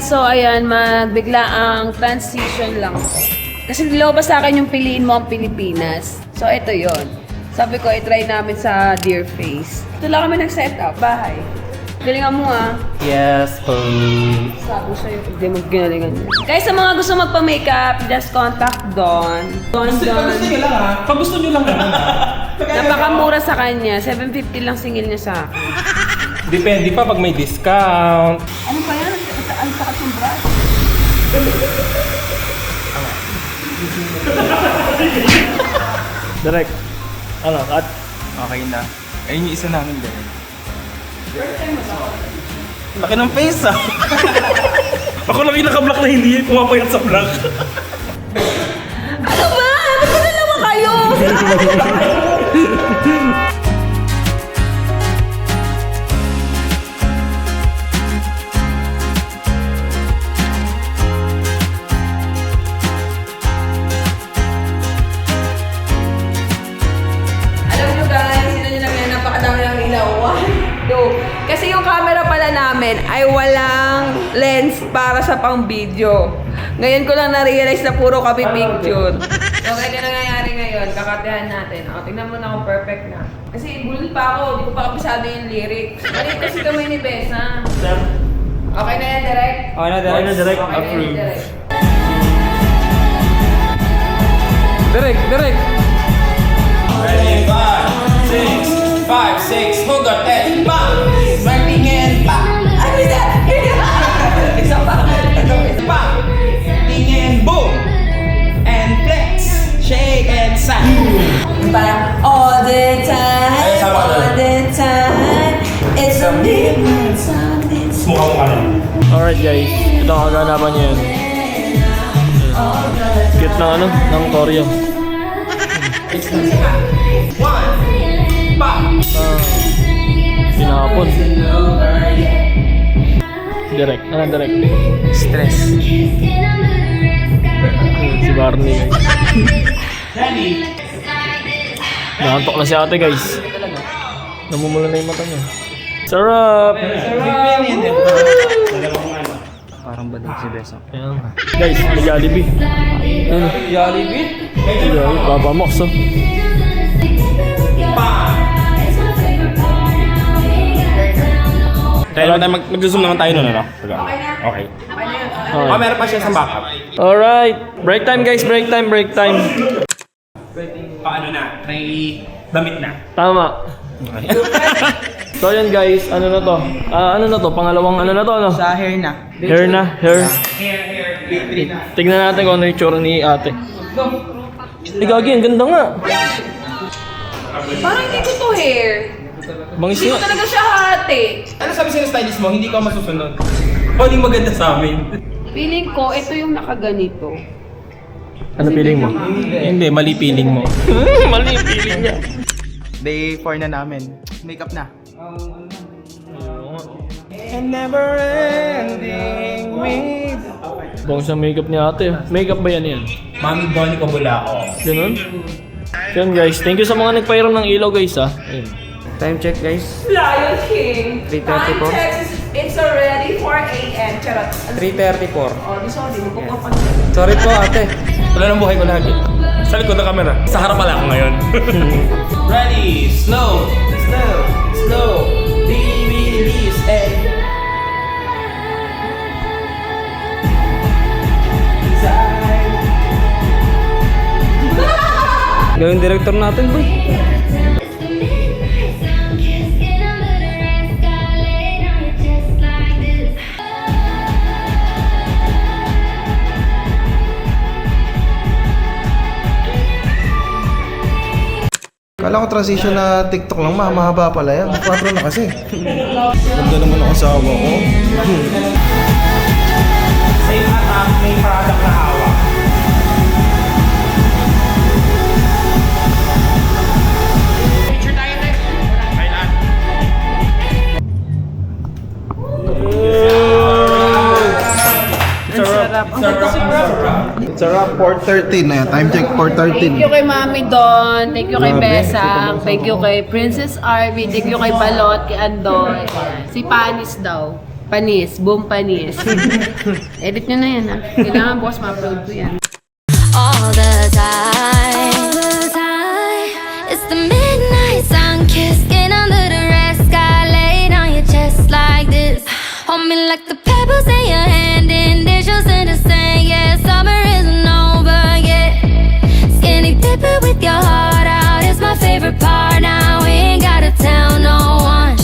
guys, so ayan, magbigla ang transition lang. Kasi nilabas sa akin yung piliin mo ang Pilipinas. So ito yon. Sabi ko, i-try namin sa Dear Face. Ito lang kami nag-set up, bahay. Galingan mo ah. Yes, Sabi sa'yo, hindi mo ginalingan. Guys, sa mga gusto magpa-makeup, just contact Don. Don. nyo lang ha. Pag gusto nyo lang Napakamura sa kanya. 750 lang singil niya sa akin. Depende pa pag may discount. Ano pa yan? Ang sakat yung brush. Direct. Ano, at Okay na. Ayun yung isa namin din. laki ng face ah. Ako lang yung naka-block na hindi pumapayat sa block. Ano ba? Ano na naman kayo? Alam nyo guys, sino nyo lang yan, napakadami ng ilaw. 1, 2. Kasi yung camera pala namin ay walang lens para sa pang video. Ngayon ko lang na-realize na puro kami picture. So, ganyan na nangyayari ngayon. Kakatehan natin. O, tingnan mo na kung perfect na. Kasi bulol pa ako. Di ko pa kabisado yung lyrics. Mali kasi kamay ni Besa. Okay na yan, direct? Okay na, direct. Okay na, direct. Okay na yan, Approve. direct. Direct. Ready? 5, 6, 5, 6, hugot, and pa! Martingin, pa! Ano is that? Isa pa! Pa! Tingin, boom! And flex! Shake and sign! Parang all the time, Ay, sama ka all na. the time, it's a different something. Mukha mo ka na. Alright guys, ito ang kaganapan niya yan. Cute ng ano, ng Koryo. One! Pa! Pinakapon. Direct. Ano direct? Stress. Si Barney guys. Ready? Nakantok na si ate guys. Namumula na yung mata niya. Sarap! Parang badang si Besa. Ayan. Guys, may Jollibee. Ayan. Jollibee? Jollibee. Papa Mox oh. Pa! Tayo naman mag-zoom naman tayo nun, ano? Okay. Okay na. Okay. Okay na yun. Oh, meron pa siya sa backup. Alright. Break time guys, break time. Paano na? May damit na. Tama. Okay. So yan guys, ano na to? Ano na to? Pangalawang ano na to, ano? Sa hair na. Hair na, hair. Hair. Tignan natin kung ano yung tsura ni ate. Gagi, ang ganda nga. Parang hindi ko to hair. Bangis Hindi ko nga. talaga siya hati. Ano sabi sa'yo stylist mo? Hindi ko masusunod. O, hindi maganda sa amin. Feeling ko, ito yung nakaganito. Ano feeling mo? Hindi, mali feeling mo. Mali feeling niya. Day 4 na namin. Makeup na. And never ending with... Bangis ang makeup ni ate. Makeup ba yan? Mami Donnie Cobulao. Ganun? Yan guys, thank you sa mga nagpairam ng ilaw guys ha. Ayun. Time check guys. Lion King. 3:34. Time check, it's already 4 a.m. Charot. 3:34. Oh, di sorry. Magpupunta. Sorry po ate. Wala nang buhay ko lagi. Sa likod ng camera. Sa harap pala ako ngayon. Ready, slow, baby, release, and... Gawin director natin, boy. Kala ko transition na TikTok lang, mahaba pala yan. 4 na kasi. Ganda naman ang asawa ko. Same attack, may product na hawak. Picture tayo, Tek. Kailan? It's a wrap. It's a wrap, 4:13 na yan. Time check, Thank you 4:13. kay Mami Don. Thank you kay Grabe. Besang. Thank you kay Princess Army. Thank you kay Balot, kay Andoy. Si Panis daw. Panis, boom panis. Edit nyo na yan ha. Kailangan bukas ma-upload ko yan. all the time. It's the midnight sun kissing under the red sky, laying on your chest like this. Hold me like the pebbles in your hand, initials in the sand. Yeah, summer isn't over yet. Skinny dipping with your heart out is my favorite part. Now we ain't gotta tell no one.